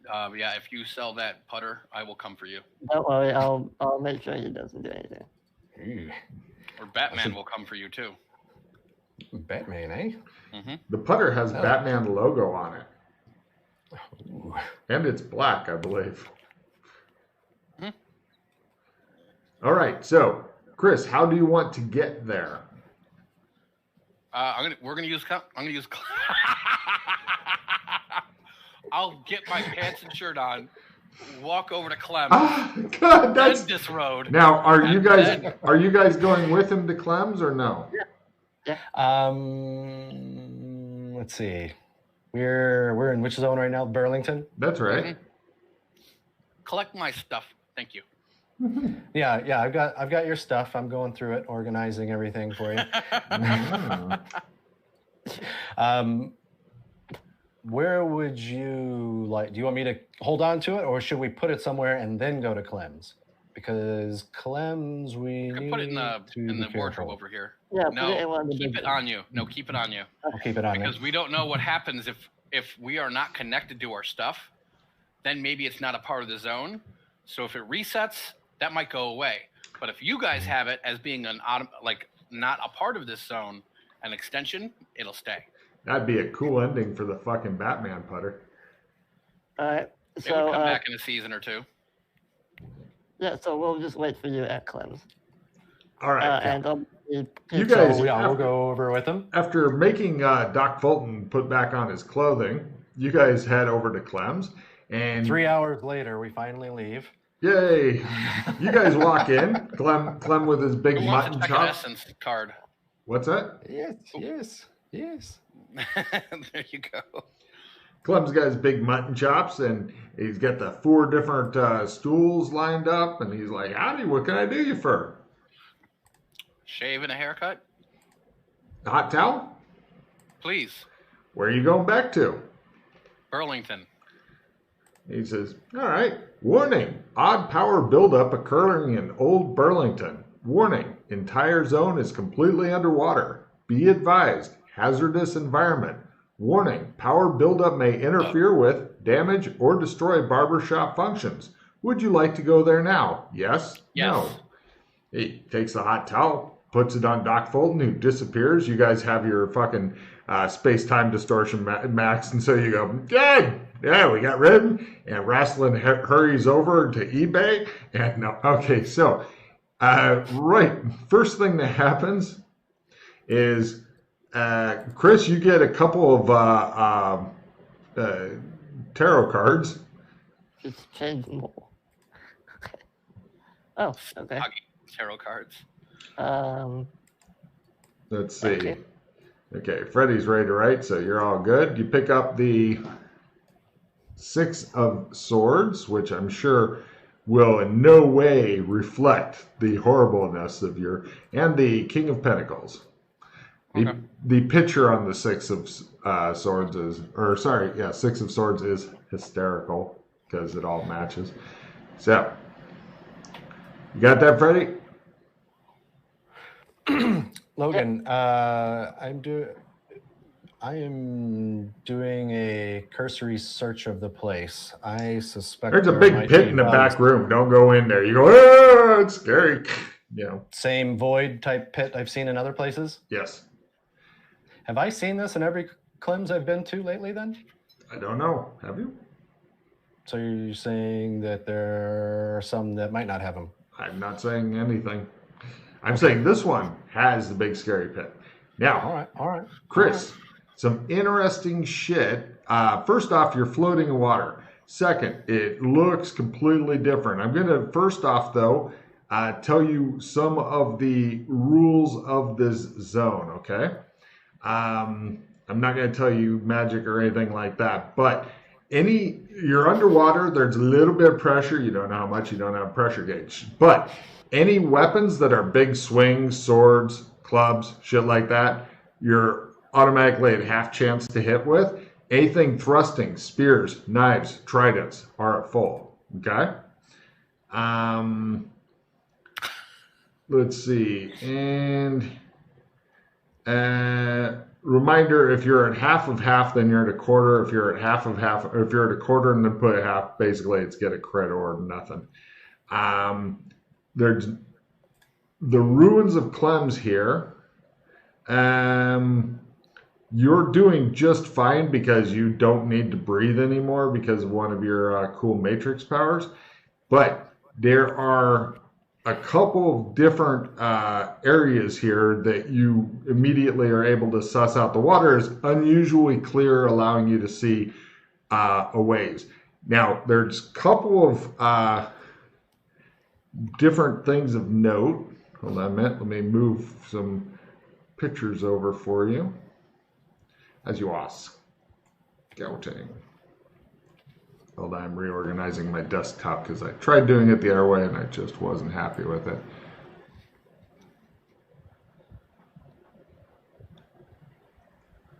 Yeah, if you sell that putter, I will come for you. Don't worry, I'll make sure he doesn't do anything. Ooh, Or I Batman should will come for you too. Batman, eh? Hmm. The putter has Oh. Batman logo on it, Ooh. and it's black, I believe. Hmm. All right, so Chris, how do you want to get there? We're gonna use. I'm gonna use. I'll get my pants and shirt on, walk over to Clem, Ah, God, that's then this road. now. and then- Are you guys going with him to Clem's or no? Let's see. We're in which zone right now? Burlington. That's right. Mhm. Collect my stuff. Thank you. Yeah. I've got your stuff. I'm going through it, organizing everything for you. Where would you like? Do you want me to hold on to it, or should we put it somewhere and then go to Clem's? Because Clem's, we You can need put it in to the be wardrobe careful. over here. Yeah, put it in No, one of the keep big it on you. No, keep it on you. I'll keep it on Because we don't know what happens if we are not connected to our stuff. Then maybe it's not a part of the zone. So if it resets, that might go away. But if you guys have it as being not a part of this zone, an extension, it'll stay. That'd be a cool ending for the fucking Batman putter. All right. It So would come back in a season or two. yeah, so we'll just wait for you at Clem's. All right. And You guys- So yeah, we'll go over with him. After making Doc Fulton put back on his clothing, you guys head over to Clem's, and 3 hours later, we finally leave. yay! You guys walk in. Clem with his big Who wants to mutton check an chop. essence card? What's that? Yes. There you go. Clem's got his big mutton chops, and he's got the 4 different stools lined up, and he's like, "Howdy, what can I do you for? Shave and a haircut, A hot towel? please. Where are you going back to?" Burlington. He says, "All right. Warning, odd power buildup occurring in Old Burlington. Warning, entire zone is completely underwater. Be advised, hazardous environment. Warning, power buildup may interfere with, damage, or destroy barbershop functions. Would you like to go there now? Yes? Yes. No?" He takes the hot towel, puts it on Doc Fulton, who disappears. You guys have your fucking space-time distortion max, and so you go, "Good! Yeah, we got rid of him." And Rasslin hurries over to eBay. And no, okay, so, right, first thing that happens is, Chris, you get a couple of tarot cards. Just change them all. Oh, okay. Tarot cards. Let's see. Okay. Okay, Freddie's ready to write, so you're all good. You pick up the 6 of Swords, which I'm sure will in no way reflect the horribleness of and the King of Pentacles. Okay. The picture on the 6 of Swords is, 6 of Swords is hysterical because it all matches. So, you got that, Freddie? Logan, I am doing a cursory search of the place. I suspect There's a there big might pit be in the bugs. back room. Don't go in there. You go, "Oh, it's scary." You know, Same void type pit I've seen in other places. yes. Have I seen this in every Clem's I've been to lately? Then, I don't know. Have you? so you're saying that there are some that might not have them. I'm not saying anything. I'm saying this one has the big scary pit. Now, All right. Chris, some interesting shit. First off, you're floating in water. Second, it looks completely different. I'm going to, first off, though, tell you some of the rules of this zone, okay? I'm not going to tell you magic or anything like that, but you're underwater, there's a little bit of pressure. You don't know how much, you don't have a pressure gauge. But any weapons that are big swings, swords, clubs, shit like that, you're automatically at half chance to hit with. Anything thrusting, spears, knives, tridents are at full. Okay? Let's see. And reminder, if you're at half of half, then you're at a quarter. If you're at half of half, or if you're at a quarter and then put a half, basically it's get a crit or nothing. There's the ruins of Clem's here. You're doing just fine because you don't need to breathe anymore because of one of your cool matrix powers. But there are a couple of different areas here that you immediately are able to suss out. The water is unusually clear, allowing you to see a ways. Now, there's a couple of different things of note. Hold on a minute. Let me move some pictures over for you as you are scouting. Hold on, I'm reorganizing my desktop because I tried doing it the other way and I just wasn't happy with it.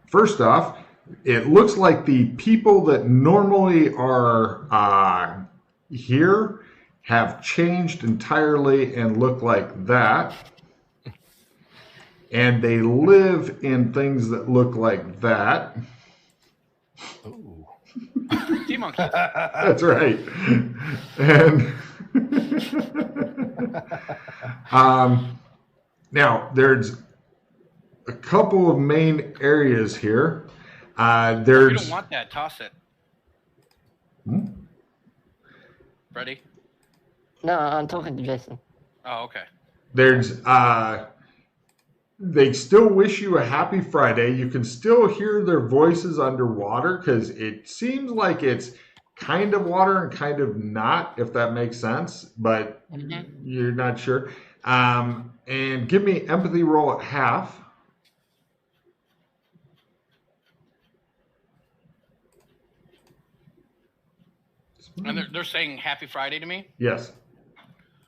First off, it looks like the people that normally are here have changed entirely and look like that. And they live in things that look like that. Ooh. Sea monkey. That's right. And now there's a couple of main areas here. You There's don't want that. Toss it. Ready? No, I'm talking to Jason. Oh, okay. there's they still wish you a happy Friday. You can still hear their voices underwater because it seems like it's kind of water and kind of not, if that makes sense, but you're not sure. And give me empathy roll at half. And they're saying Happy Friday to me? Yes.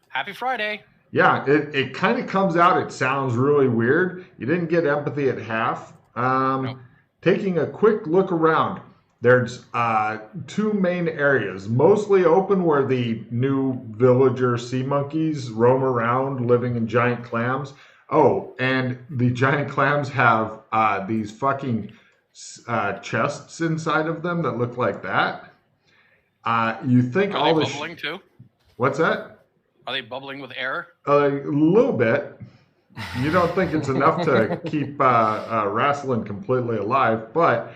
Happy Friday. Yeah, it kind of comes out. It sounds really weird. You didn't get empathy at half. Nope. Taking a quick look around, there's two main areas, mostly open where the new villager sea monkeys roam around, living in giant clams. Oh, and the giant clams have these fucking chests inside of them that look like that. You think Are all they the bubbling too? What's that? Are they bubbling with air? A little bit. You don't think it's enough to keep wrestling completely alive, but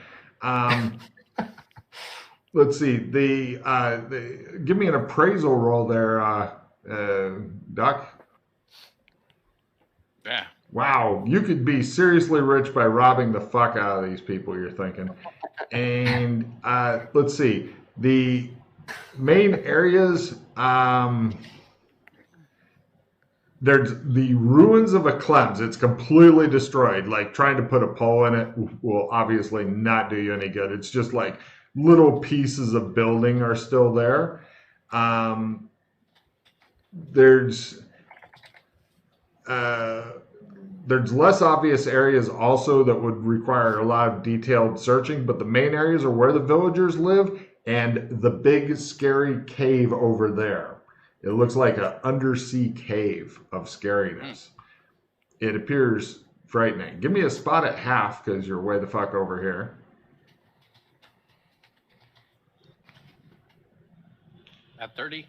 let's see. Give me an appraisal roll there, Doc. Yeah. Wow, you could be seriously rich by robbing the fuck out of these people, you're thinking. And let's see. The main areas, there's the ruins of a Clems. It's completely destroyed. Like trying to put a pole in it will obviously not do you any good. It's just like little pieces of building are still there. There's less obvious areas also that would require a lot of detailed searching, but the main areas are where the villagers live and the big scary cave over there. It looks like an undersea cave of scariness. It appears frightening. Give me a spot at half because you're way the fuck over here. At 30?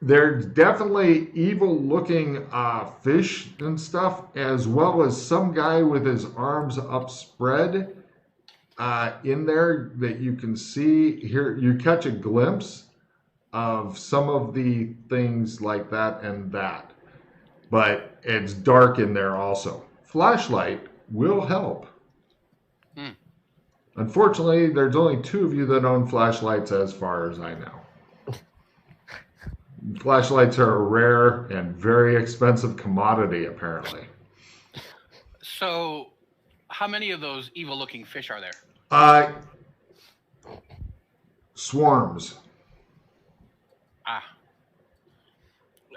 There's definitely evil-looking fish and stuff, as well as some guy with his arms upspread in there that you can see. Here, you catch a glimpse of some of the things like that and that. But it's dark in there also. Flashlight will help. Unfortunately, there's only 2 of you that own flashlights as far as I know. Flashlights are a rare and very expensive commodity, apparently. So, how many of those evil-looking fish are there? Swarms.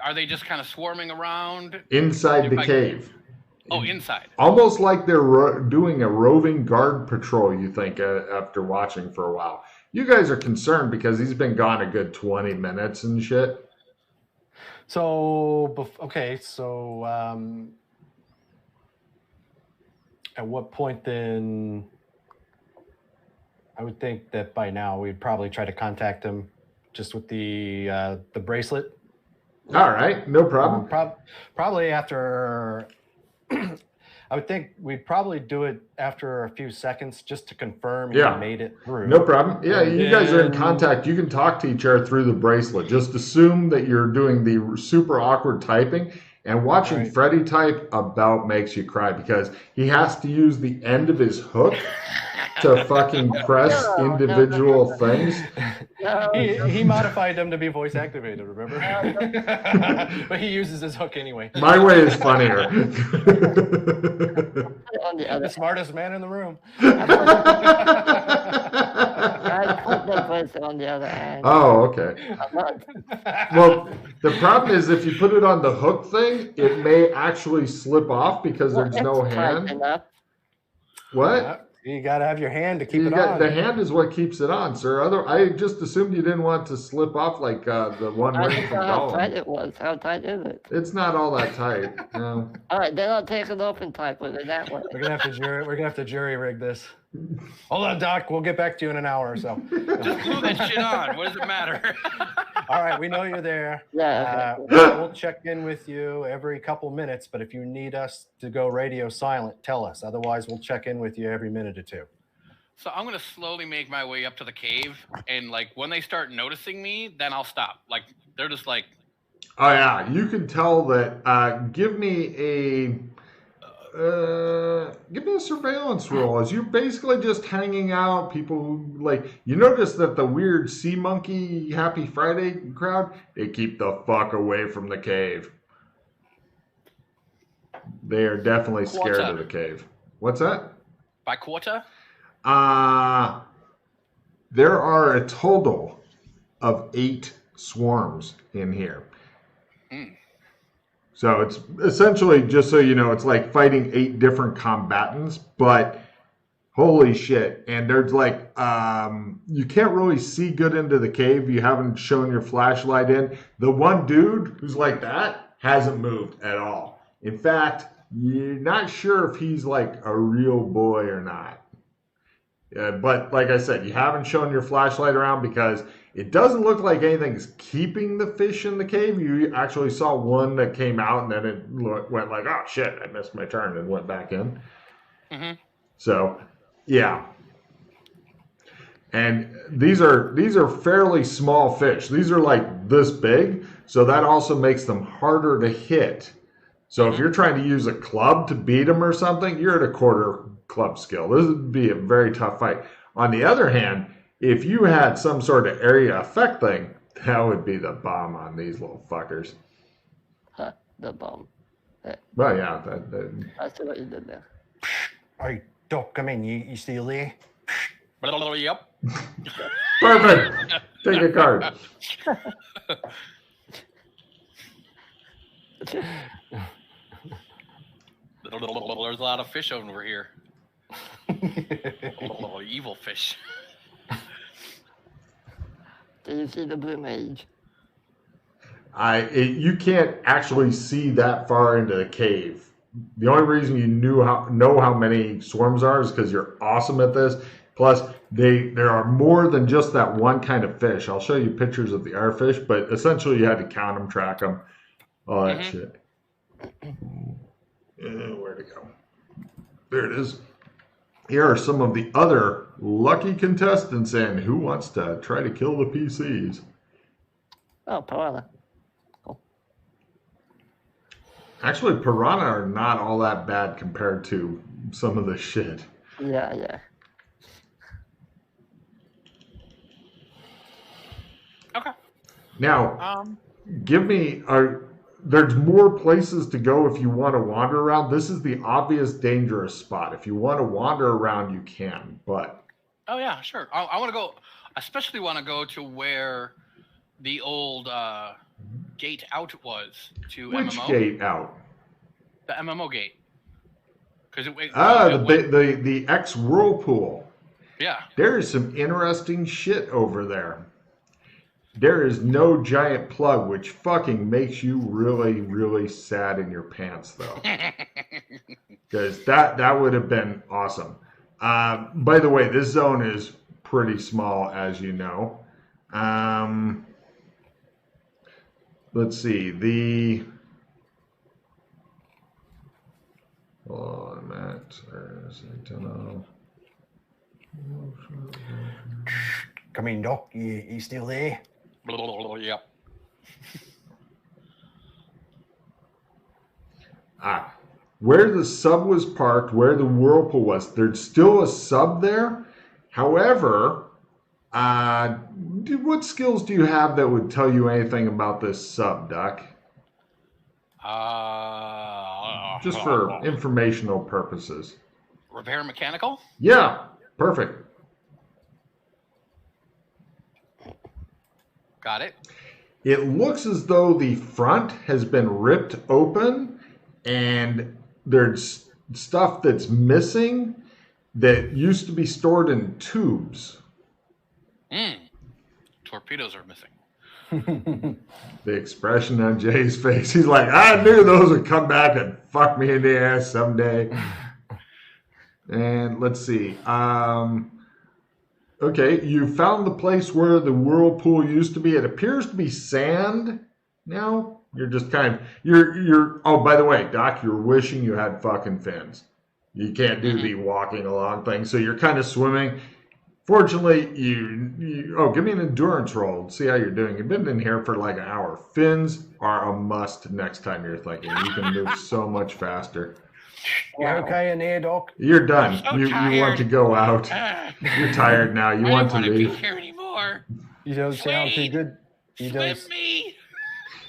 Are they just kind of swarming around? Inside the cave. Oh, inside. Almost like they're doing a roving guard patrol, you think, after watching for a while. You guys are concerned because he's been gone a good 20 minutes and shit. So, okay, so At what point then? I would think that by now we'd probably try to contact him, just with the bracelet. All right, no problem. Probably after. I would think we'd probably do it after a few seconds just to confirm he made it through. No problem. Yeah, And you guys are in contact. You can talk to each other through the bracelet. Just assume that you're doing the super awkward typing. And watching Freddy type about makes you cry because he has to use the end of his hook to fucking press individual things. He modified them to be voice activated, remember? But he uses his hook anyway. My way is funnier. The smartest man in the room. I put the bracelet on the other hand. Oh, okay. Well, the problem is if you put it on the hook thing, it may actually slip off because there's no hand. What? You got to have your hand to keep it on. The hand is what keeps it on, sir. I just assumed you didn't want to slip off like the one ring from how Gollum. tight it was. How tight is it? It's not all that tight. No. All right, then I'll take it off and type with it that way. We're gonna have to jury rig this. Hold on, Doc. We'll get back to you in an hour or so. Just glue that shit on. What does it matter? All right, we know you're there. Yeah. We'll check in with you every couple minutes, but if you need us to go radio silent, tell us. Otherwise, we'll check in with you every minute or two. So I'm going to slowly make my way up to the cave, and like when they start noticing me, then I'll stop. Like they're just like, oh yeah, you can tell that. Give me a surveillance roll. As you're basically just hanging out, people you notice that the weird sea monkey Happy Friday crowd, they keep the fuck away from the cave. They are definitely scared of the cave. What's that? By quarter? There are a total of 8 swarms in here. So it's essentially, just so you know, it's like fighting 8 different combatants, but holy shit. And there's you can't really see good into the cave. You haven't shown your flashlight in. The one dude who's like that hasn't moved at all. In fact, you're not sure if he's like a real boy or not. But like I said, you haven't shown your flashlight around because it doesn't look like anything's keeping the fish in the cave. You actually saw one that came out and then it went like, oh shit, I missed my turn, and went back in. Mm-hmm. So, yeah. And these are fairly small fish. These are like this big, so that also makes them harder to hit. So if you're trying to use a club to beat them or something, you're at a quarter club skill. This would be a very tough fight. On the other hand, if you had some sort of area effect thing, that would be the bomb on these little fuckers. The bomb. Well, yeah. I see what you did there. Hey, Doc, come in. You still there? Yep. Perfect. Take a card. There's a lot of fish over here. Evil fish. Did you see the blue mage? You can't actually see that far into the cave. The only reason you know how many swarms are is because you're awesome at this. Plus, there are more than just that one kind of fish. I'll show you pictures of the R fish, but essentially you had to count them, track them, all that shit. Where'd it go? There it is. Here are some of the other lucky contestants in Who Wants to Try to Kill the PCs. Oh, piranha. Cool. Actually, piranha are not all that bad compared to some of the shit. Yeah. Okay. Now, there's more places to go if you want to wander around. This is the obvious dangerous spot. If you want to wander around, you can, but... Oh, yeah, sure. I want to go, especially want to go to where the old gate out was to Which MMO. gate out? The MMO gate. The ex-whirlpool. Yeah. There is some interesting shit over there. there is no giant plug, which fucking makes you really, really sad in your pants, though. Because that would have been awesome. By the way, this zone is pretty small, as you know. Let's see. Hold on, Matt. Come in, Doc. You still there? Yep. Where the sub was parked, where the whirlpool was, there's still a sub there. However, what skills do you have that would tell you anything about this sub, Doc? Just for informational purposes. Repair mechanical? Yeah, perfect. Got it. It looks as though the front has been ripped open and there's stuff that's missing that used to be stored in tubes. Torpedoes are missing. The expression on Jay's face, he's like, I knew those would come back and fuck me in the ass someday. And let's see. Okay, you found the place where the whirlpool used to be. It appears to be sand now. You're just kind of, oh, by the way, Doc, you're wishing you had fucking fins. You can't do the walking along thing, so you're kind of swimming. Fortunately, give me an endurance roll. See how you're doing. You've been in here for like an hour. Fins are a must next time you're thinking. You can move so much faster. You okay in there, Doc? You're done. I'm so You want to go out. You're tired now. You want to I don't leave. want to be here anymore. You don't sound too good. Swim me.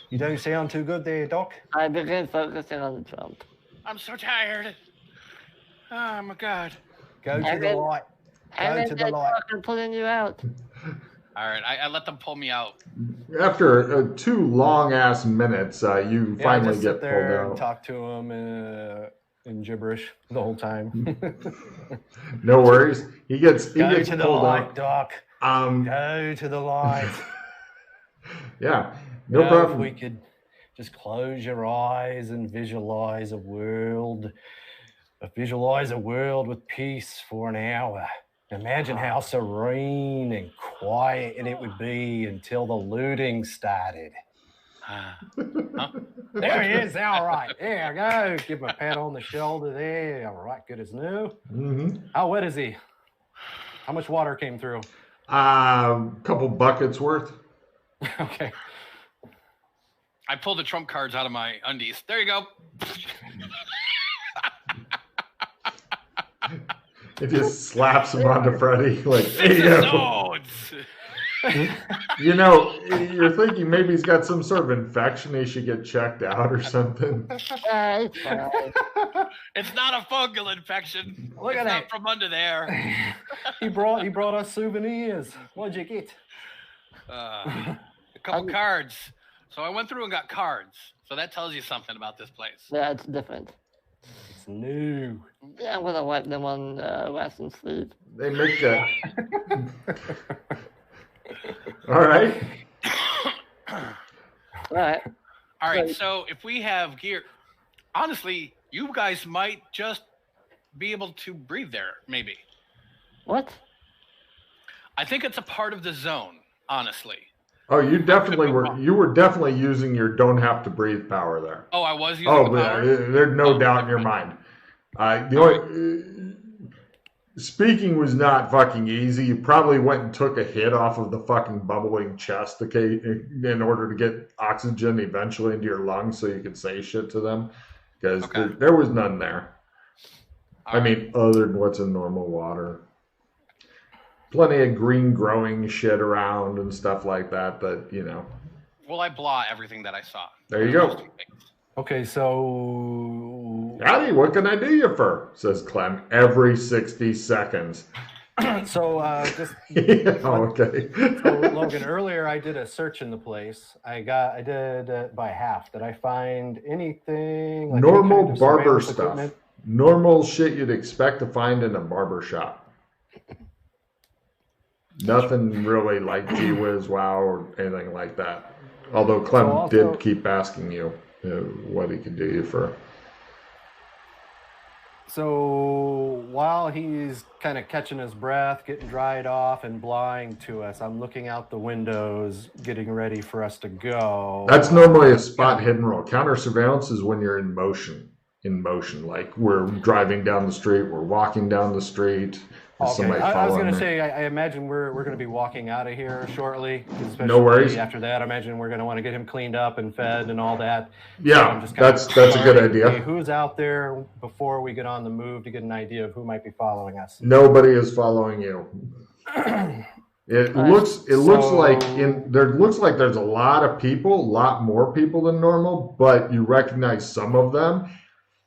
You don't sound too good there, Doc. I begin focusing on the jump. I'm so tired. Oh my god. Go to the light. Go to the light. I'm pulling you out. All right, I let them pull me out. After 2 long-ass minutes, you Yeah, finally just get sit there and pulled out. talk to him in gibberish the whole time. No worries. He gets Go to the pulled light, out. Doc. Go to the light. Yeah, no If problem. we could just close your eyes and visualize a world with peace for an hour. Imagine how serene and quiet it would be until the looting started. There he is. All right. There you go. Give him a pat on the shoulder there. All right. Good as new. Mm-hmm. How wet is he? How much water came through? Couple buckets worth. Okay. I pulled the trump cards out of my undies. There you go. It just slaps him onto Freddy. Like, there you go. You know, you're thinking maybe he's got some sort of infection. He should get checked out or something. It's fine. It's not a fungal infection. Look at It's that. not from under there. He brought us souvenirs. What'd you get? A couple cards. So I went through and got cards. So that tells you something about this place. Yeah, it's different. It's new. Yeah, I'm gonna wipe them on Weston's sleeve. They make that. All right. Right. All right. So if we have gear, honestly, you guys might just be able to breathe there. Maybe. What? I think it's a part of the zone. Honestly. Oh, you definitely were. You were definitely using your don't have to breathe power there. Oh, I was using Oh, the power. there's no doubt in your mind. The only speaking was not fucking easy. You probably went and took a hit off of the fucking bubbling chest, okay, in order to get oxygen eventually into your lungs, so you could say shit to them, because there was none there. I mean, other than what's in normal water. Plenty of green growing shit around and stuff like that, but you know. Well, I blah everything that I saw. There you go. Okay, so Howdy, what can I do you for? Says Clem every 60 seconds. just Oh, okay. so Logan, earlier I did a search in the place. I did it by half. Did I find anything like Normal any kind of barber surveillance stuff. equipment? Normal shit you'd expect to find in a barber shop. Nothing really like gee whiz, wow, or anything like that. Although Clem did keep asking you what he could do you for. So while he's kind of catching his breath, getting dried off, and blying to us, I'm looking out the windows, getting ready for us to go. That's normally a spot hidden roll. Counter surveillance is when you're in motion. Like we're driving down the street, we're walking down the street. Okay. I was going to say, I imagine we're going to be walking out of here shortly. No worries. After that, I imagine we're going to want to get him cleaned up and fed and all that. Yeah, so that's a good idea. Who's out there before we get on the move to get an idea of who might be following us? Nobody is following you. It looks like there's a lot of people, a lot more people than normal, but you recognize some of them.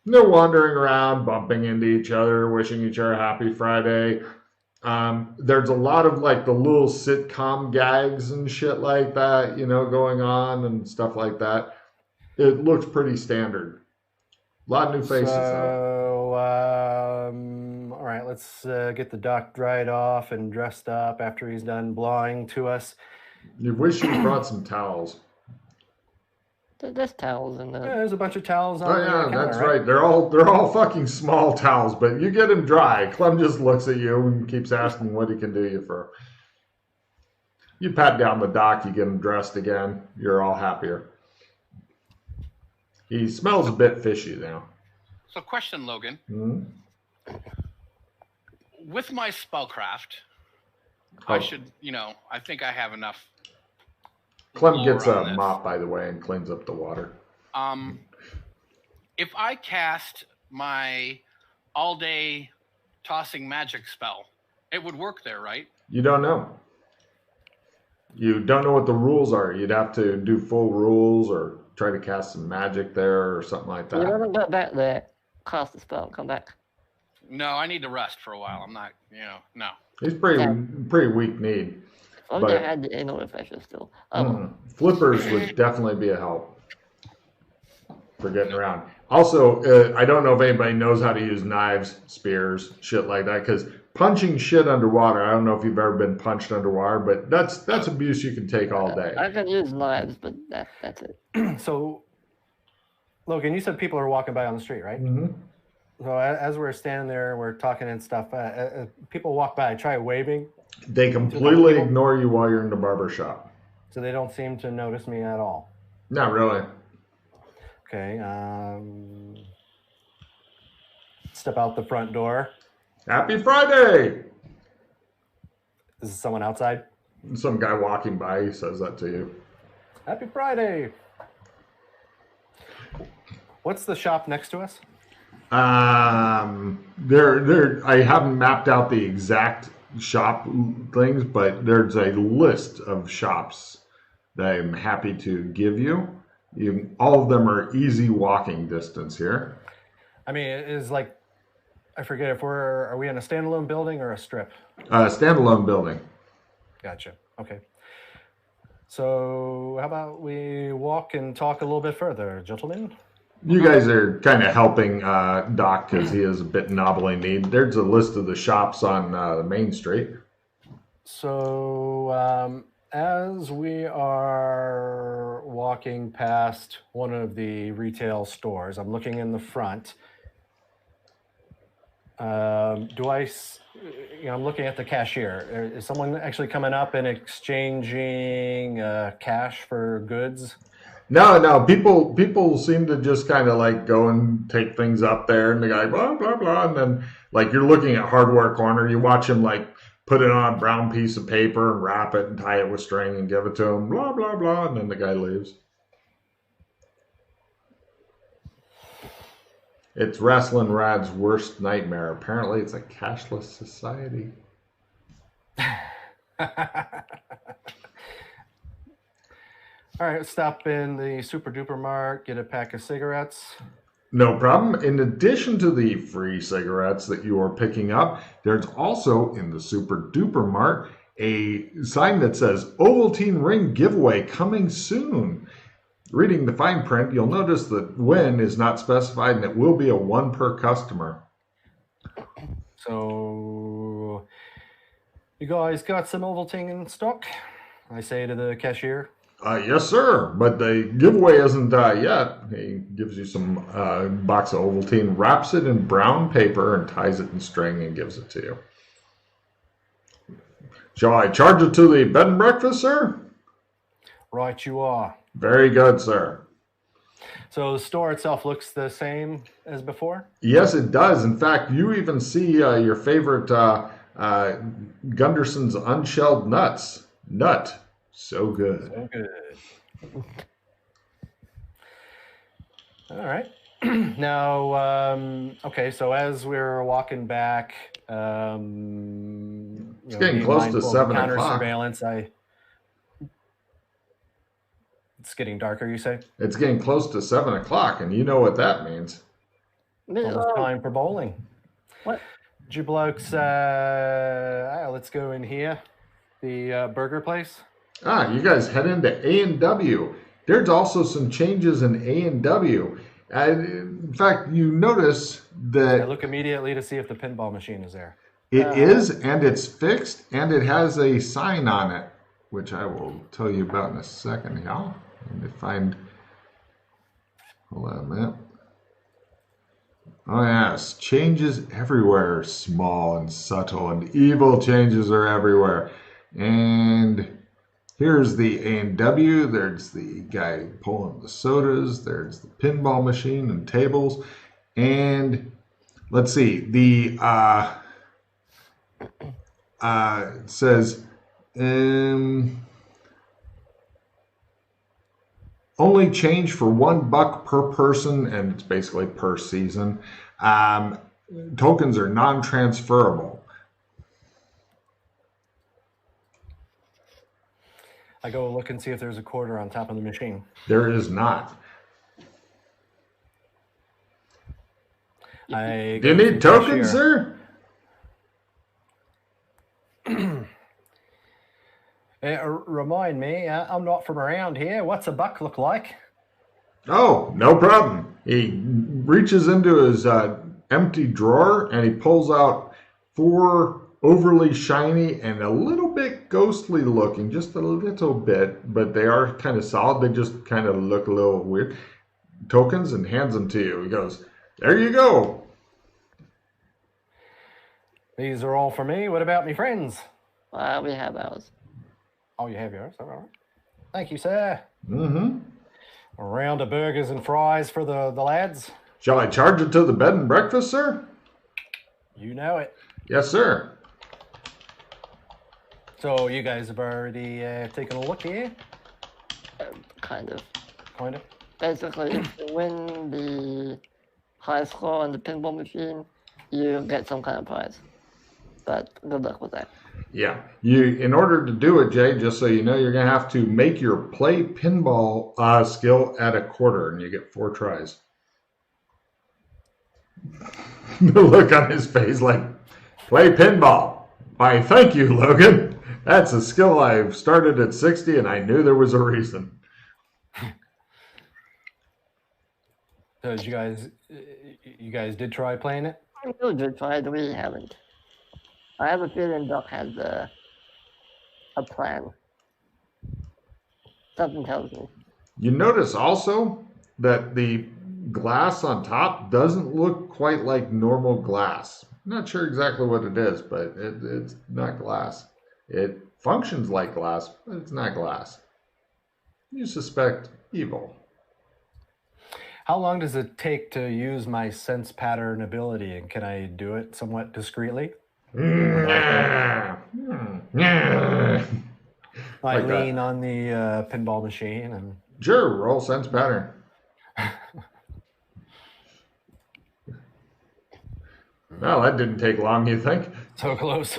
They're wandering around, bumping into each other, wishing each other a happy Friday. There's a lot of like the little sitcom gags and shit like that, going on and stuff like that. It looks pretty standard. A lot of new faces. So, all right, let's get the doc dried off and dressed up after he's done blying to us. You wish you brought some towels. There's towels in there. Yeah, there's a bunch of towels on the counter, that's right? They're all fucking small towels, but you get them dry. Clem just looks at you and keeps asking what he can do you for. You pat down the dock, you get him dressed again. You're all happier. He smells a bit fishy now. So question, Logan. Mm-hmm. With my spellcraft, I should, I think I have enough. Clem gets a mop, by the way, and cleans up the water. If I cast my all-day tossing magic spell, it would work there, right? You don't know. You don't know what the rules are. You'd have to do full rules or try to cast some magic there or something like that. You haven't got back there, cast the spell, come back. No, I need to rest for a while. I'm not, no. He's pretty weak need. I would have had the anal refresher still. Flippers would definitely be a help for getting around. Also, I don't know if anybody knows how to use knives, spears, shit like that, because punching shit underwater, I don't know if you've ever been punched underwater, but that's abuse you can take all day. I can use knives, but that's it. So, Logan, you said people are walking by on the street, right? Mm-hmm. So as we're standing there, we're talking and stuff, people walk by, try waving. They completely ignore you while you're in the barber shop. So they don't seem to notice me at all. Not really. Okay. Step out the front door. Happy Friday! Is someone outside? Some guy walking by, he says that to you. Happy Friday! What's the shop next to us? I haven't mapped out the exact shop things, but there's a list of shops that I'm happy to give you. All of them are easy walking distance here. I mean, it is like, I forget if are we in a standalone building or a strip? Standalone building. Gotcha. Okay. So how about we walk and talk a little bit further, gentlemen? You guys are kind of helping Doc because he is a bit knobbly kneed. There's a list of the shops on the main street. So as we are walking past one of the retail stores, I'm looking in the front. I'm looking at the cashier. Is someone actually coming up and exchanging cash for goods? No. People seem to just kind of like go and take things up there, and the guy blah blah blah, and then like you're looking at Hardware Corner, you watch him like put it on a brown piece of paper and wrap it and tie it with string and give it to him, blah blah blah, and then the guy leaves. It's Wrestling Rad's worst nightmare. Apparently, it's a cashless society. All right, stop in the Super Duper Mart, get a pack of cigarettes. No problem. In addition to the free cigarettes that you are picking up, there's also in the Super Duper Mart a sign that says Ovaltine Ring Giveaway coming soon. Reading the fine print, you'll notice that when is not specified and it will be a one per customer. So You guys got some Ovaltine in stock? I say to the cashier. Yes, sir. But the giveaway isn't yet. He gives you some box of Ovaltine, wraps it in brown paper, and ties it in string and gives it to you. Shall I charge it to the bed and breakfast, sir? Right, you are. Very good, sir. So the store itself looks the same as before? Yes, it does. In fact, you even see your favorite Gunderson's unshelled nuts. Nut. So good. So good. All right. Now, okay, so as we're walking back, It's getting close to 7 counter o'clock. surveillance, it's getting darker, you say? It's getting close to 7 o'clock, and you know what that means. Almost time for bowling. What? You blokes, let's go in here. The burger place. You guys head into A&W. There's also some changes in A&W. In fact, you notice I that look immediately to see if the pinball machine is there. it is, and it's fixed, and it has a sign on it, which I will tell you about in a second. Here, let me find. Hold on a minute. Oh yes, changes everywhere, small and subtle, and evil changes are everywhere. And here's the A&W. There's the guy pulling the sodas. There's the pinball machine and tables. And let's see, the it says only change for $1 per person, and it's basically per season. Tokens are non-transferable. I go look and see if there's a quarter on top of the machine. There is not. I Do you go to need the tokens, cashier. sir? Remind me, I'm not from around here. What's a buck look like? Oh, no problem. He reaches into his empty drawer and he pulls out 4 overly shiny and a little bit ghostly looking, just a little bit, but they are kind of solid. They just kind of look a little weird. Tokens, and hands them to you. He goes, "There you go." These are all for me. What about me friends? We have ours. Oh, you have yours. All right. Thank you, sir. Mm-hmm. A round of burgers and fries for the lads. Shall I charge it to the bed and breakfast, sir? You know it. Yes, sir. So you guys have already taken a look here? Kind of. Kind of. Basically, if you win the high score on the pinball machine, you get some kind of prize. But good luck with that. Yeah. In order to do it, Jay, just so you know, you're going to have to make your play pinball skill at a quarter, and you get 4 tries. The look on his face like, play pinball. Why, thank you, Logan. That's a skill I've started at 60, and I knew there was a reason. So you guys did try playing it? We did try it, we haven't. I have a feeling Doc has a plan. Something tells me. You notice also that the glass on top doesn't look quite like normal glass. I'm not sure exactly what it is, but it's not glass. It functions like glass, but it's not glass. You suspect evil. How long does it take to use my sense pattern ability, and can I do it somewhat discreetly? I Like lean that. on the pinball machine and Sure, roll sense pattern. Well, that didn't take long, you think? so close.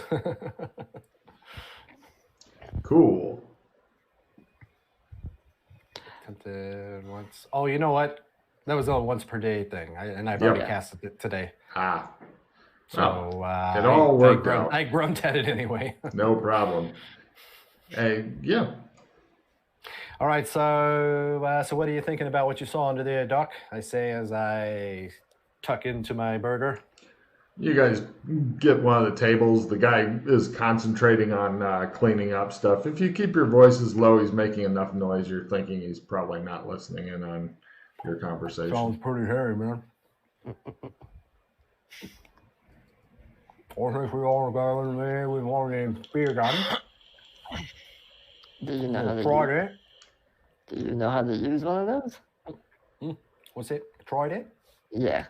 Cool. Tempted once. Oh, you know what? That was a once per day thing, and I've already casted it today. Ah, So it all worked out. I grunt at it anyway. No problem. Hey, yeah. All right, so what are you thinking about what you saw under there, Doc? I say as I tuck into my burger. You guys get one of the tables. The guy is concentrating on cleaning up stuff. If you keep your voices low, he's making enough noise. You're thinking he's probably not listening in on your conversation. Sounds pretty hairy, man. I think we all go in there with one of them spear guns. Do you know how to Try use, that. do you know how to use one of those? What's it? Try that? Yeah.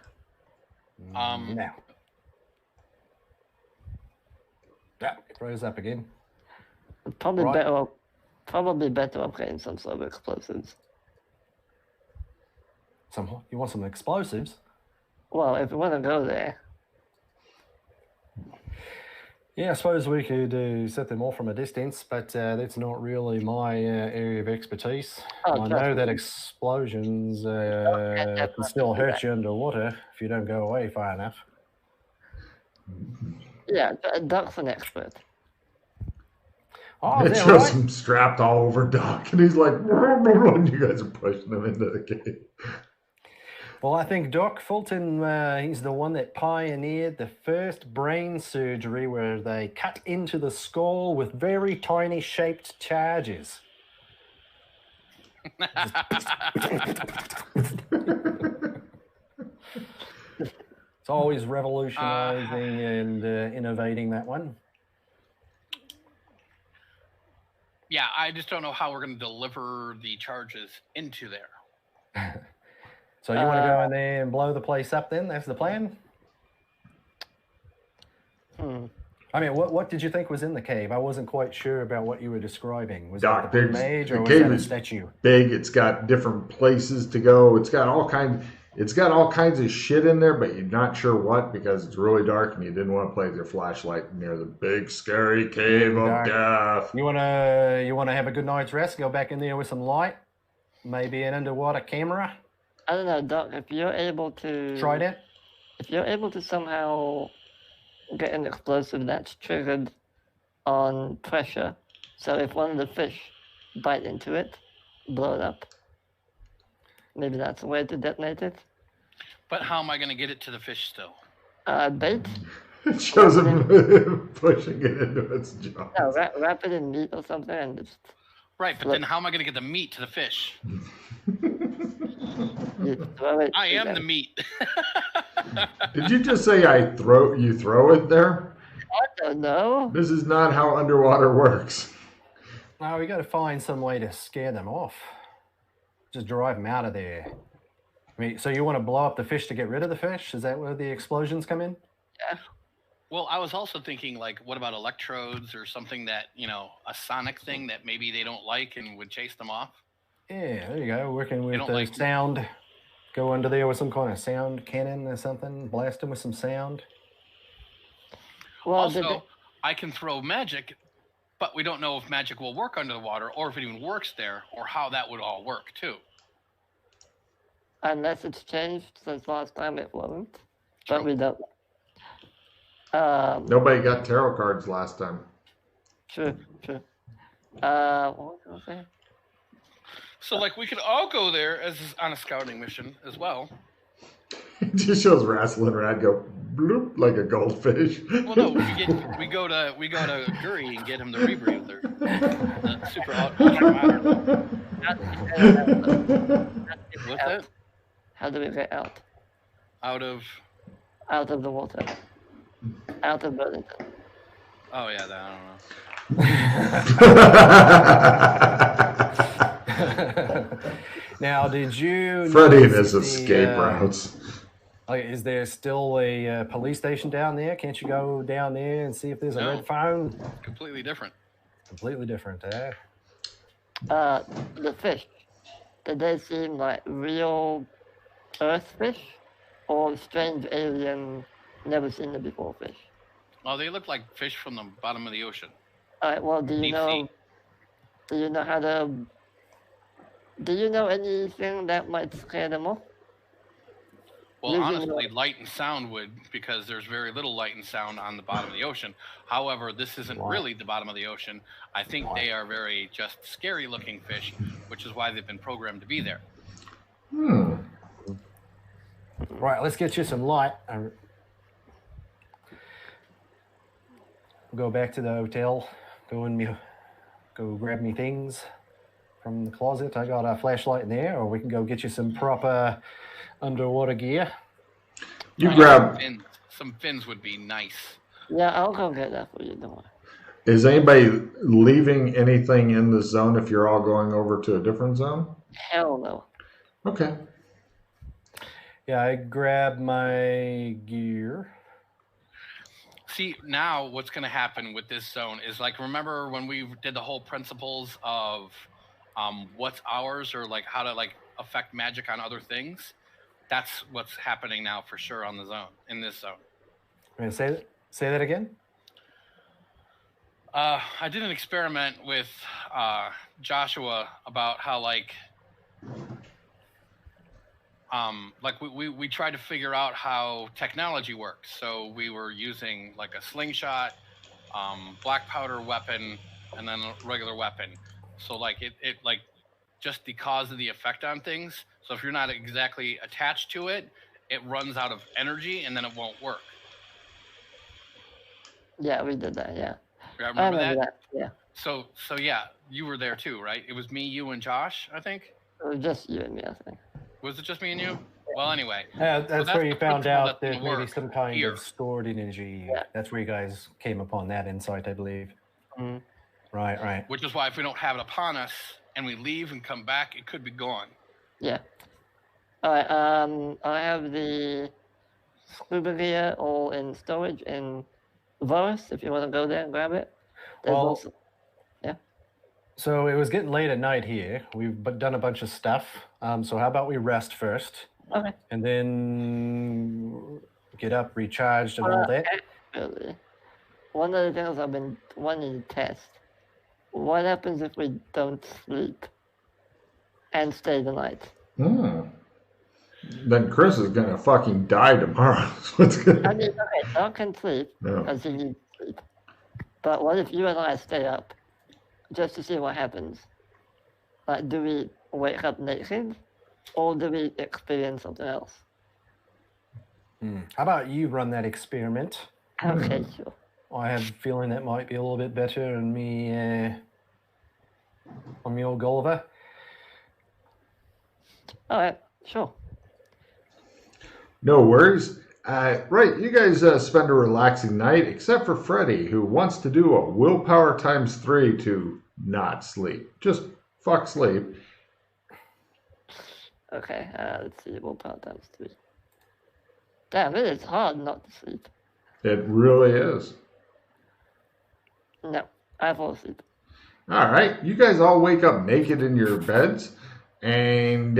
No. Yeah, it throws up again. Probably Right. better off getting some sort of explosives. You want some explosives? Well, if you want to go there, Yeah, I suppose we could set them off from a distance, but that's not really my area of expertise. Oh, I know trust that me. explosions can still hurt you underwater if you don't go away far enough. yeah, Doc's an expert. Oh, It is that shows right? him strapped all over Doc, and he's like, and you guys are pushing him into the cave. Well, I think Doc Fulton, he's the one that pioneered the first brain surgery where they cut into the skull with very tiny shaped charges. It's always revolutionizing and innovating, that one. Yeah, I just don't know how we're going to deliver the charges into there. So you want to go in there and blow the place up then? That's the plan? I mean, what did you think was in the cave? I wasn't quite sure about what you were describing. Was Doc, that the Blue there's- Mage the or was cave that a is statue? Big. It's got different places to go. It's got all kinds of shit in there, but you're not sure what because it's really dark and you didn't want to play with your flashlight near the big scary cave of death. You wanna have a good night's rest? Go back in there with some light, maybe an underwater camera. I don't know, Doc. If you're able to Try that. if you're able to somehow get an explosive that's triggered on pressure, so if one of the fish bite into it, blow it up. Maybe that's a way to detonate it. But how am I going to get it to the fish still? Bait? It shows him pushing it into its jaw. No, wrap it in meat or something and just Right, but Look. then how am I going to get the meat to the fish? you throw it. I to am them. the meat. Did you just say you throw it there? I don't know. This is not how underwater works. No, we got to find some way to scare them off. Just drive them out of there. I mean, so you want to blow up the fish to get rid of the fish? Is that where the explosions come in? Well, I was also thinking, like, what about electrodes or something that, a sonic thing that maybe they don't like and would chase them off? Yeah, there you go. Working with don't like- sound. Go under there with some kind of sound cannon or something. Blast them with some sound. Well, Also, I can throw magic, but we don't know if magic will work under the water or if it even works there or how that would all work, too. unless it's changed since last time, it won't. True. But we don't. Nobody got tarot cards last time. True. What was I gonna say? So, like, we could all go there on a scouting mission as well. It just shows Wrestling Rad go bloop like a goldfish. Well, no, we go to Guri and get him the rebreather. The super ultra modern. What's that? How do we get out? Out of. Out of the water. Out of Burlyton. Oh yeah, I don't know. Now, did you? Freddy and notice his the, escape routes. Like, is there still a police station down there? Can't you go down there and see if there's a No. red phone? Completely different. Completely different, eh? The fish. Did they seem like real Earth fish, or strange alien, never seen it before fish? Oh, they look like fish from the bottom of the ocean. All right. Well, do you Deep know? sea. Do you know how to? Do you know anything that might scare them off? Well, Using honestly, light and sound would, because there's very little light and sound on the bottom of the ocean. However, this isn't really the bottom of the ocean. I think they are very just scary looking fish, which is why they've been programmed to be there. Right, let's get you some light. go back to the hotel, go grab me things from the closet. I got a flashlight in there, or we can go get you some proper underwater gear. You grab. Some fins would be nice. Yeah, I'll go get that for you. Don't worry. Is anybody leaving anything in the zone if you're all going over to a different zone? Hell no. Okay. Yeah, I grab my gear. See, now what's going to happen with this zone is like, remember when we did the whole principles of what's ours, or like how to like affect magic on other things? That's what's happening now for sure on the zone, in this zone. Say that again? I did an experiment with Joshua about how we tried to figure out how technology works. So we were using like a slingshot, black powder weapon, and then a regular weapon. So like it like just the cause of the effect on things. So if you're not exactly attached to it, it runs out of energy and then it won't work. Yeah, we did that. Yeah. I remember that? Yeah. So yeah, you were there too, right? It was me, you, and Josh, I think. It was just you and me, I think. Was it just me and you? Well, anyway. That's where you the found principle out that that will maybe work some kind here. of stored energy. Yeah. That's where you guys came upon that insight, I believe. Mhm. Right. Which is why if we don't have it upon us and we leave and come back, it could be gone. Yeah. All right. I have the scuba gear all in storage in Varus. If you want to go there and grab it. There's Well, also. So it was getting late at night here. We've done a bunch of stuff. So how about we rest first, Okay. and then get up, recharged, and all that? Actually, one of the things I've been wanting to test. What happens if we don't sleep and stay the night? Then Chris is gonna fucking die tomorrow. What's I gonna? mean, okay, Doc can sleep No. because he needs sleep. But what if you and I stay up just to see what happens? Like, do we wake up naked, or do we experience something else? How about you run that experiment? Okay, sure. I have a feeling that might be a little bit better than me on me old Gulliver. All right, sure. No worries. Right, you guys spend a relaxing night, except for Freddy, who wants to do a willpower times 3 to not sleep. Just fuck sleep. Okay, let's see. Willpower times 3. Damn, it is hard not to sleep. It really is. No, I fall asleep. All right, you guys all wake up naked in your beds, and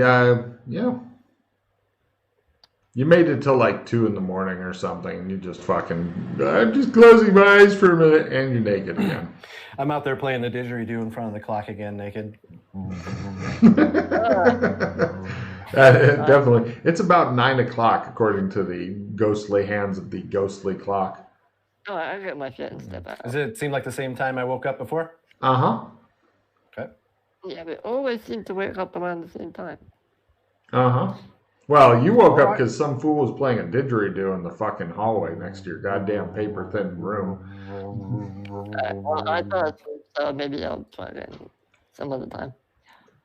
you made it till like 2 in the morning or something, and you just fucking, I'm just closing my eyes for a minute, and you're naked again. I'm out there playing the didgeridoo in front of the clock again, naked. Definitely. It's about 9 o'clock, according to the ghostly hands of the ghostly clock. All right, I get my shit and step out. Does it seem like the same time I woke up before? Uh-huh. Okay. Yeah, we always seem to wake up around the same time. Uh-huh. Well, you woke up because some fool was playing a didgeridoo in the fucking hallway next to your goddamn paper-thin room. Well, I thought so. Maybe I'll try again some other time.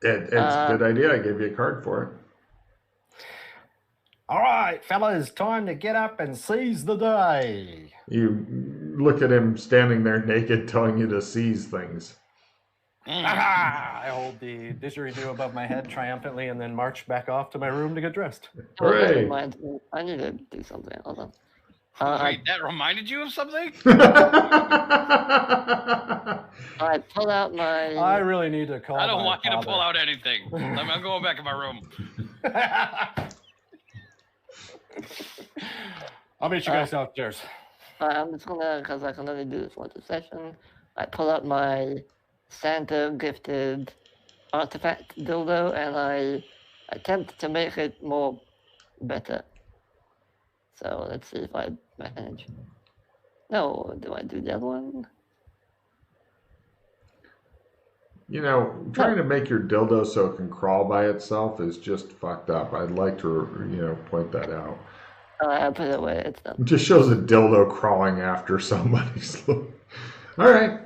It's a good idea. I gave you a card for it. All right, fellas, time to get up and seize the day. You look at him standing there naked, telling you to seize things. I hold the didgeridoo above my head triumphantly and then march back off to my room to get dressed. Oh, that Hooray. reminds me. I need to do something. Hold on. Wait, that reminded you of something? I pull out my. I really need to call I don't my want you to father. pull out anything. I'm going back in my room. I'll meet you guys downstairs. I'm just gonna, because I can only do this once a session. I pull out my Santa gifted artifact dildo and I attempt to make it more better. So let's see if I manage. No, do I do the other one? You know, trying to make your dildo so it can crawl by itself is just fucked up. I'd like to, point that out. I put it away. It's done. It just shows a dildo crawling after somebody. All right,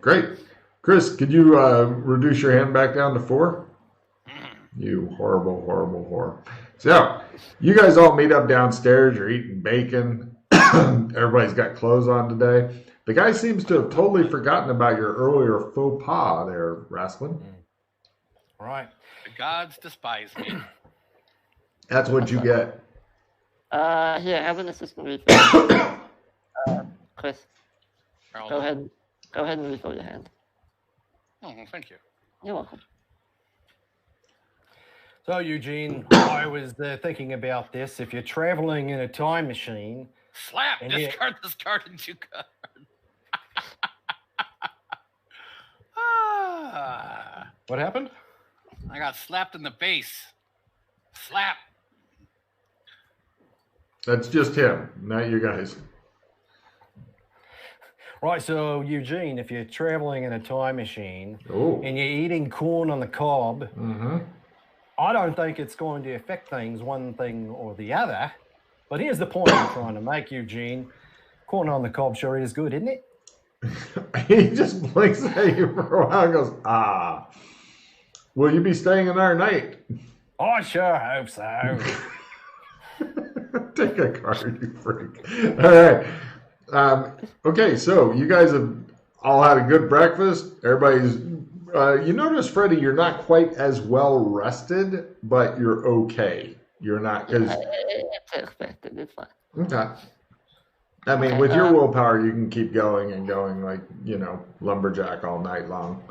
great. Chris, could you reduce your hand back down to 4? You horrible, horrible whore. So, you guys all meet up downstairs. You're eating bacon. Everybody's got clothes on today. The guy seems to have totally forgotten about your earlier faux pas there, Wrestling. Right. The gods despise me. That's what you get. Here, have an assistant refill. Chris, Harold. go ahead and refill your hand. Oh, well, thank you. You're welcome. So, Eugene, I was thinking about this. If you're traveling in a time machine, Slap! And Discard this card into card. Ah, what happened? I got slapped in the face. Slap. That's just him, not you guys. Right, so Eugene, if you're traveling in a time machine Oh. and you're eating corn on the cob, Mm-hmm. I don't think it's going to affect things one thing or the other. But here's the point I'm trying to make, Eugene. Corn on the cob sure is good, isn't it? He just blinks at you for a while and goes, ah. Will you be staying another night? I sure hope so. Take a card, you freak. All right. Okay, so you guys have all had a good breakfast. Everybody's, you notice, Freddie, you're not quite as well rested, but you're okay. You're not, because, It's expected. It's fine. okay. I mean, Okay, with your willpower, you can keep going and going like, lumberjack all night long.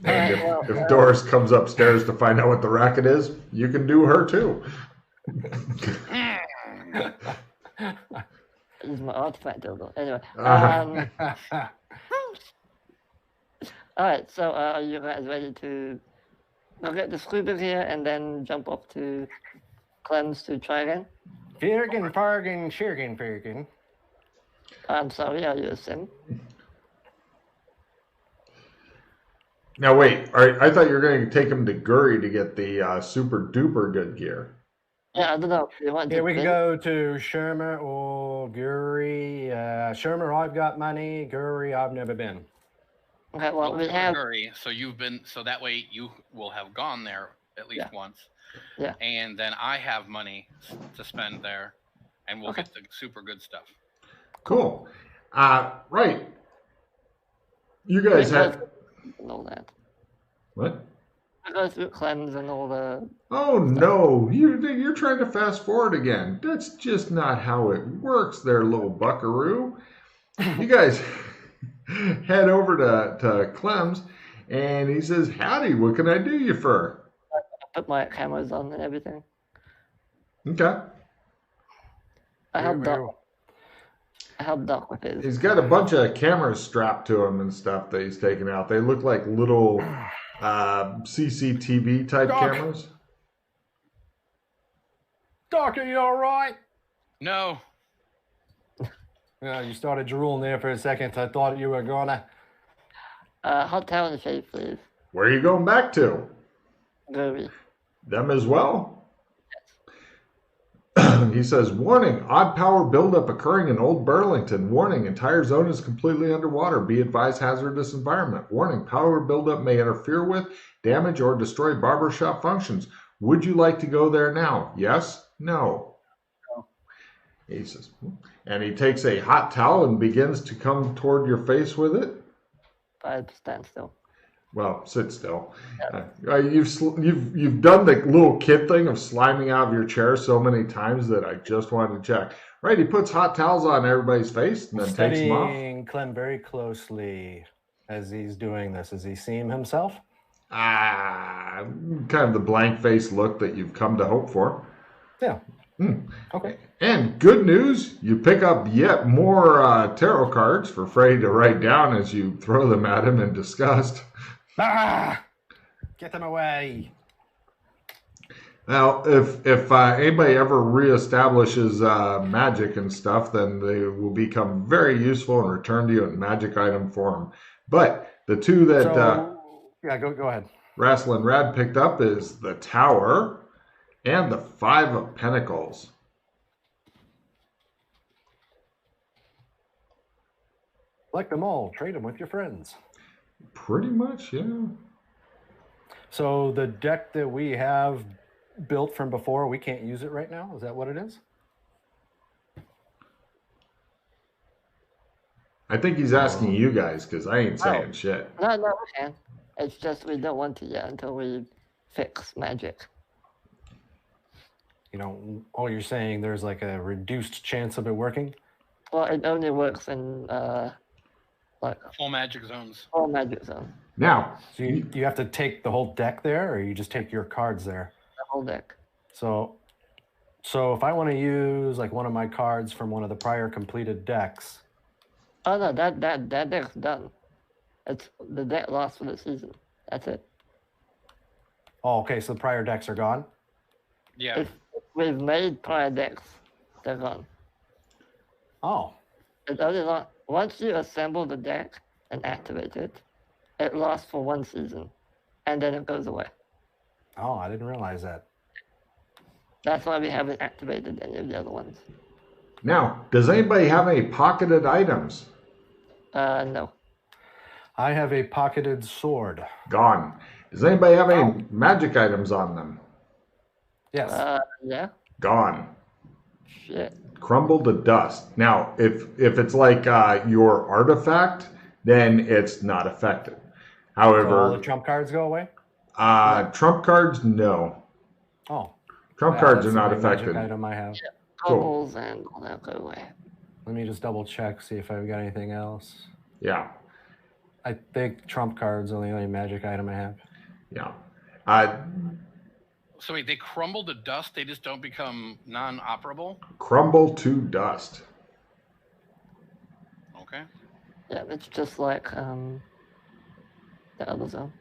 And if Doris comes upstairs to find out what the racket is, you can do her too. This is my artifact dildo. Anyway. Uh-huh. Alright, so are you guys ready to go get the scuba here and then jump off to Clem's to try again? Firgin, fargin, shirgin, firgin. I'm sorry, are you a sim? Now wait, I thought you were going to take him to Guri to get the super duper good gear. Yeah, I don't know. You want Yeah, to we can bid? go to Shermer or Guri. Shermer, I've got money. Guri, I've never been. Okay, well, we have. Hurry. So that way you will have gone there at least once. Yeah. And then I have money to spend there, and we'll Okay. get the super good stuff. Cool. Right. You guys have And all that. what? I go through Clem's and all the. Oh no, you're trying to fast forward again. That's just not how it works there, little buckaroo. You guys head over to Clem's and he says, howdy, what can I do you for? Put my cameras on and everything. Okay. I help Doc with his. He's got a bunch of cameras strapped to him and stuff that he's taken out. They look like little CCTV type Doc. cameras. Doc, are you all right? No. You started drooling there for a second. I thought you were gonna. Hot towel and shave, please. Where are you going back to? Guri. Them as well? He says, warning, odd power buildup occurring in Old Burlington. Warning, entire zone is completely underwater. Be advised, hazardous environment. Warning, power buildup may interfere with, damage, or destroy barbershop functions. Would you like to go there now? Yes? No. He says, and he takes a hot towel and begins to come toward your face with it. I stand still. Well, sit still. You've done the little kid thing of sliming out of your chair so many times that I just wanted to check. Right, he puts hot towels on everybody's face and then takes them off. Studying Clem very closely as he's doing this. Does he see him himself? Kind of the blank face look that you've come to hope for. Yeah. Okay. And good news, you pick up yet more tarot cards for Freddie to write down as you throw them at him in disgust. Get them away. Now, if anybody ever reestablishes magic and stuff, then they will become very useful and return to you in magic item form. But the two that Go ahead. Wrestling and Rad picked up is the Tower and the Five of Pentacles. Collect them all, trade them with your friends. Pretty much, yeah. So the deck that we have built from before, we can't use it right now? Is that what it is? I think he's asking you guys because I ain't saying shit. No, we can. It's just we don't want to yet until we fix magic. You know, you're saying there's like a reduced chance of it working? Well, it only works in like Full magic zones. all magic zone, Now, So you have to take the whole deck there, or you just take your cards there? the whole deck. So if I want to use like one of my cards from one of the prior completed decks, Oh no, that deck's done. It's the deck lost for the season. That's it. oh, okay, so the prior decks are gone? Yeah. If we've made prior decks, they're gone. Oh, It's only once you assemble the deck and activate it, it lasts for one season, and then it goes away. I didn't realize that. That's why we haven't activated any of the other ones. now, does anybody have any pocketed items? No. I have a pocketed sword. Gone. Does anybody have any magic items on them? Yes. Yeah. Gone. Shit. Crumble to dust. Now, if it's like your artifact, then it's not affected. So all the However, trump cards go away? trump cards, no. Oh. Trump yeah, cards that's are not the only magic affected. item I have. Cool. Bubbles and all that go away. Let me just double check, see if I've got anything else. Yeah, I think trump cards are the only magic item I have. yeah. So wait, they crumble to dust. They just don't become non-operable. Crumble to dust. Okay. Yeah, it's just like the other zone.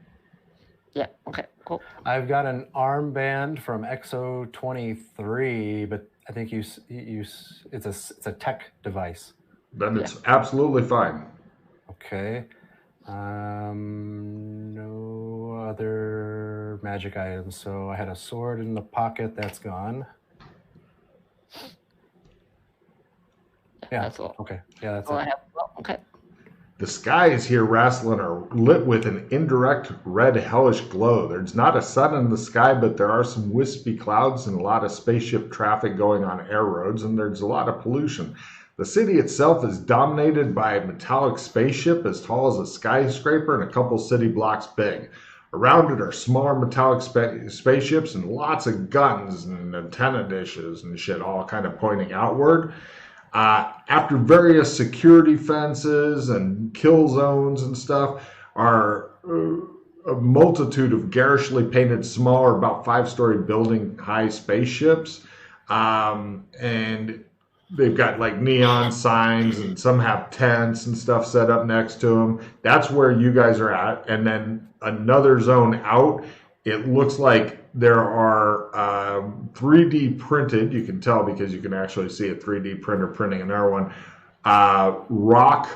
Yeah. Okay. Cool. I've got an armband from XO 23, but I think it's a tech device. Then it's absolutely fine. Okay. No other magic items. So I had a sword in the pocket. That's gone. Yeah. That's all. Okay. Yeah, that's All I it. have. Well, okay. The skies here, Rasslin, are lit with an indirect red hellish glow. There's not a sun in the sky, but there are some wispy clouds and a lot of spaceship traffic going on air roads, and there's a lot of pollution. The city itself is dominated by a metallic spaceship as tall as a skyscraper and a couple city blocks big. Around it are smaller metallic spaceships and lots of guns and antenna dishes and shit, all kind of pointing outward. After various security fences and kill zones and stuff are a multitude of garishly painted smaller, about 5-story building high spaceships. And they've got like neon signs and some have tents and stuff set up next to them. That's where you guys are at. And then another zone out, it looks like there are 3D printed, you can tell because you can actually see a 3D printer printing another one, rock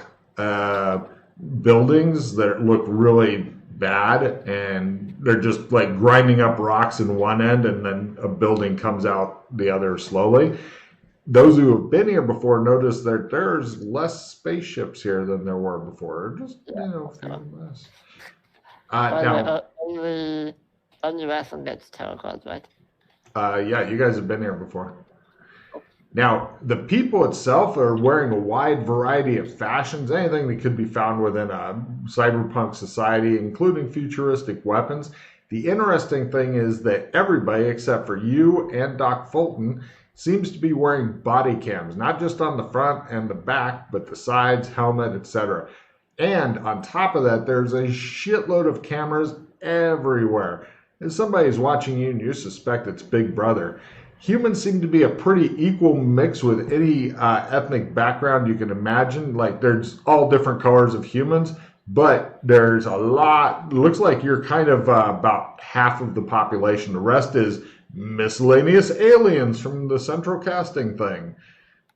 buildings that look really bad, and they're just like grinding up rocks in one end and then a building comes out the other slowly. Those who have been here before notice that there's less spaceships here than there were before. Just, a few less. Now, only Rasslin gets tarot cards, right? yeah, you guys have been here before. Now, the people itself are wearing a wide variety of fashions, anything that could be found within a cyberpunk society, including futuristic weapons. The interesting thing is that everybody, except for you and Doc Fulton, seems to be wearing body cams, not just on the front and the back, but the sides, helmet, etc. And on top of that, there's a shitload of cameras everywhere. If somebody's watching you and you suspect it's Big Brother, humans seem to be a pretty equal mix with any ethnic background you can imagine. Like, there's all different colors of humans, but there's a lot. Looks like you're kind of about half of the population. The rest is miscellaneous aliens from the central casting thing.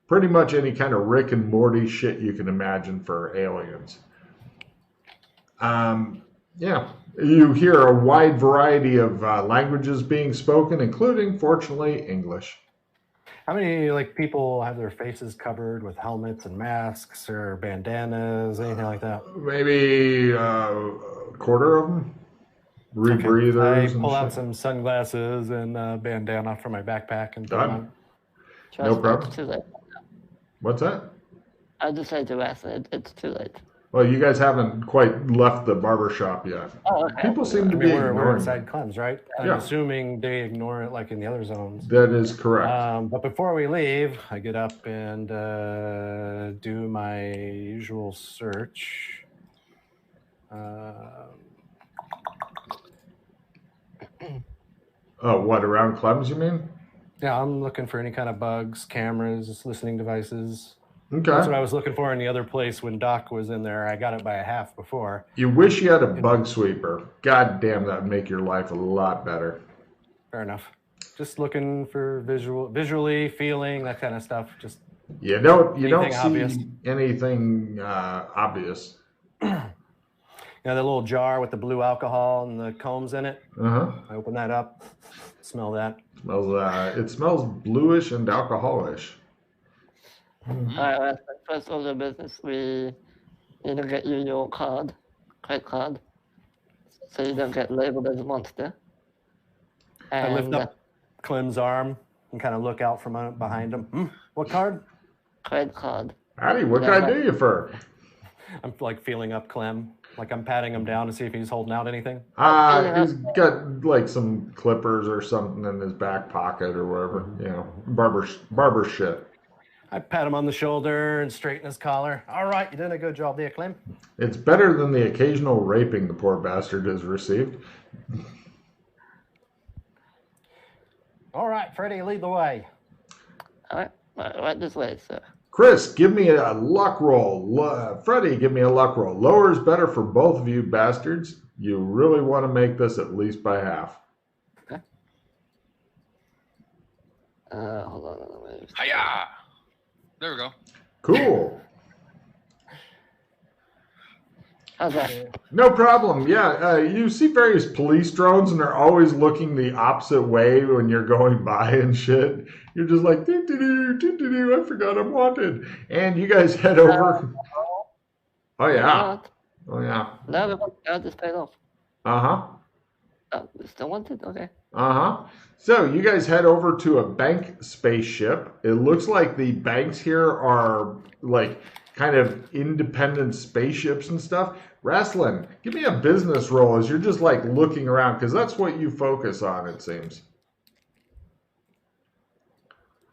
Pretty much any kind of Rick and Morty shit you can imagine for aliens. Yeah, you hear a wide variety of languages being spoken, including, fortunately, English. How many people have their faces covered with helmets and masks or bandanas, anything like that? Maybe a quarter of them. Rebreathers I and pull out shit. some sunglasses and a bandana from my backpack and put Done. them on. Trust No me, problem. It's too late. What's that? I'll just say to Wrestling, it's too late. Well, you guys haven't quite left the barber shop yet. Oh, okay. People seem to I be mean, we're ignoring inside it. Clem's, right? I'm Yeah. assuming they ignore it like in the other zones. That is correct. But before we leave, I get up and do my usual search. Oh, what, around Clem's, you mean? Yeah, I'm looking for any kind of bugs, cameras, listening devices. Okay. That's what I was looking for in the other place when Doc was in there. I got it by a half before. You wish you had a bug sweeper. God damn, that would make your life a lot better. Fair enough. Just looking for visually, feeling, that kind of stuff. Just You don't Anything see obvious? anything obvious. that little jar with the blue alcohol and the combs in it. Uh-huh. I open that up, smell that. It smells bluish and alcoholish. All right, Wrestling. First order of business, we need to get you your credit card, so you don't get labeled as a monster. I lift And up Clem's arm and kind of look out from behind him. What card? credit card. Howdy, what can I do you for? I'm feeling up Clem, like I'm patting him down to see if he's holding out anything. He's got some clippers or something in his back pocket or whatever, barber shit. I pat him on the shoulder and straighten his collar. All right, you did a good job there, Clem. It's better than the occasional raping the poor bastard has received. All right, Freddie, lead the way. All right this way, sir. Chris, give me a luck roll. Freddie, give me a luck roll. Lower is better for both of you bastards. You really want to make this at least by half. Okay. Hold on. Hiya! There we go. Cool. How's that? No problem. Yeah, you see various police drones, and they're always looking the opposite way when you're going by and shit. You're just like, I forgot I'm wanted. And you guys head over. Oh, yeah. Oh, yeah. No, the card just paid off. Uh-huh. Oh, still wanted? Okay. Uh-huh. So you guys head over to a bank spaceship. It looks like the banks here are like kind of independent spaceships and stuff. Wrestling, give me a business roll as you're just like looking around, because that's what you focus on, it seems.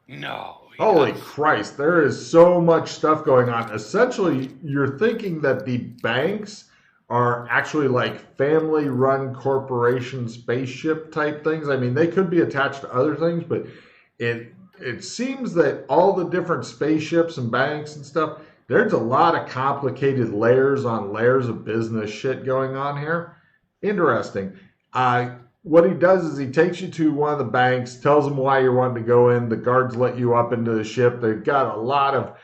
No. Holy yes. Christ, there is so much stuff going on. Essentially, you're thinking that the banks are actually like family-run corporation spaceship type things. I mean, they could be attached to other things, but it seems that all the different spaceships and banks and stuff, there's a lot of complicated layers on layers of business shit going on here. Interesting. What he does is he takes you to one of the banks, tells them why you're wanting to go in. The guards let you up into the ship. They've got a lot of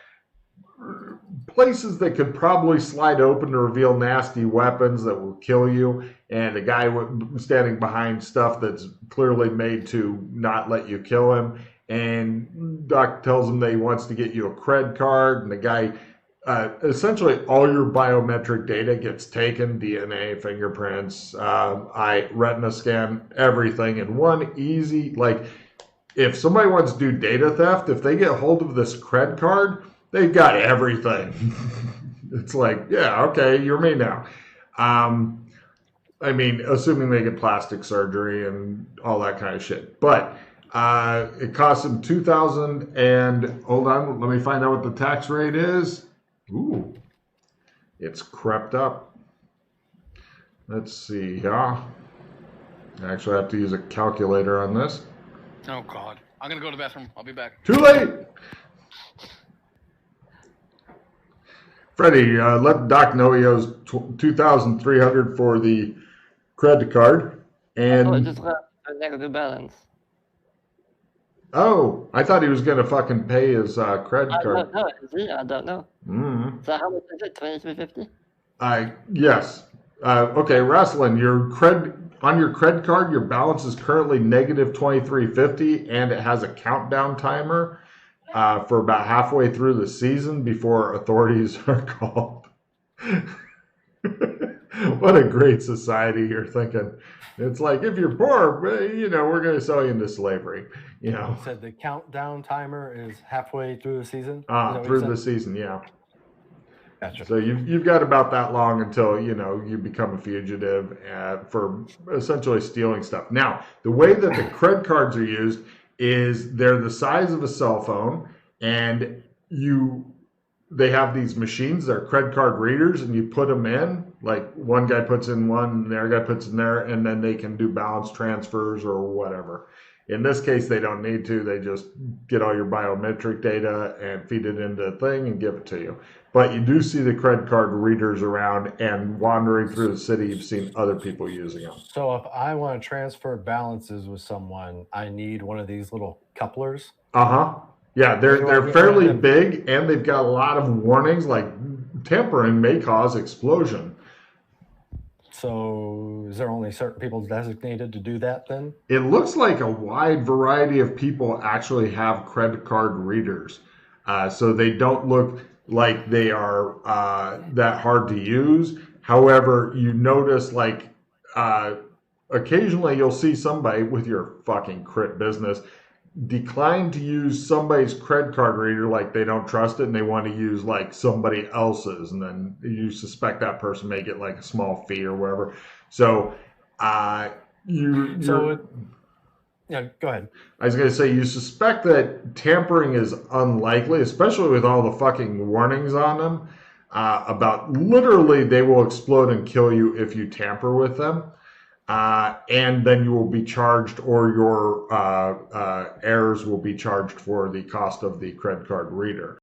places that could probably slide open to reveal nasty weapons that will kill you, and a guy standing behind stuff that's clearly made to not let you kill him. And Doc tells him that he wants to get you a cred card, and the guy, essentially all your biometric data gets taken, DNA, fingerprints, retina scan, everything in one easy, like, if somebody wants to do data theft, if they get hold of this cred card, they've got everything. It's like, yeah, okay, you're me now. I mean, assuming they get plastic surgery and all that kind of shit. But it costs them $2,000, and hold on, let me find out what the tax rate is. Ooh, it's crept up. Let's see here. I actually have to use a calculator on this. Oh, God. I'm going to go to the bathroom. I'll be back. Too late! Freddie, let Doc know he owes $2,300 for the credit card. I And just got a negative balance. oh, I thought he was going to fucking pay his credit I card. don't know. Is it? I don't know. Mm-hmm. So how much is it? $23.50? Yes. Okay, Wrestling, your cred. On your credit card, your balance is currently negative 2350, and it has a countdown timer for about halfway through the season before authorities are called. What a great society you're thinking. It's like, if you're poor, we're going to sell you into slavery. You said the countdown timer is halfway through the season? Through the season, yeah. Gotcha. So you've got about that long until, you become a fugitive for essentially stealing stuff. Now, the way that the credit cards are used is they're the size of a cell phone, and they have these machines, they're credit card readers, and you put them in, like one guy puts in one, and the other guy puts in there, and then they can do balance transfers or whatever. In this case, they don't need to. They just get all your biometric data and feed it into a thing and give it to you. But you do see the credit card readers around, and wandering through the city, you've seen other people using them. So if I want to transfer balances with someone, I need one of these little couplers? Uh-huh. Yeah, they're fairly big, and they've got a lot of warnings, like tampering may cause explosion. So is there only certain people designated to do that then? It looks like a wide variety of people actually have credit card readers. So they don't look like they are that hard to use. However, you notice occasionally you'll see somebody with your fucking crit business decline to use somebody's credit card reader, like they don't trust it and they want to use like somebody else's, and then you suspect that person may get like a small fee or whatever. So yeah, go ahead. I was going to say, you suspect that tampering is unlikely, especially with all the fucking warnings on them about literally they will explode and kill you if you tamper with them. And then you will be charged, or your heirs will be charged for the cost of the credit card reader.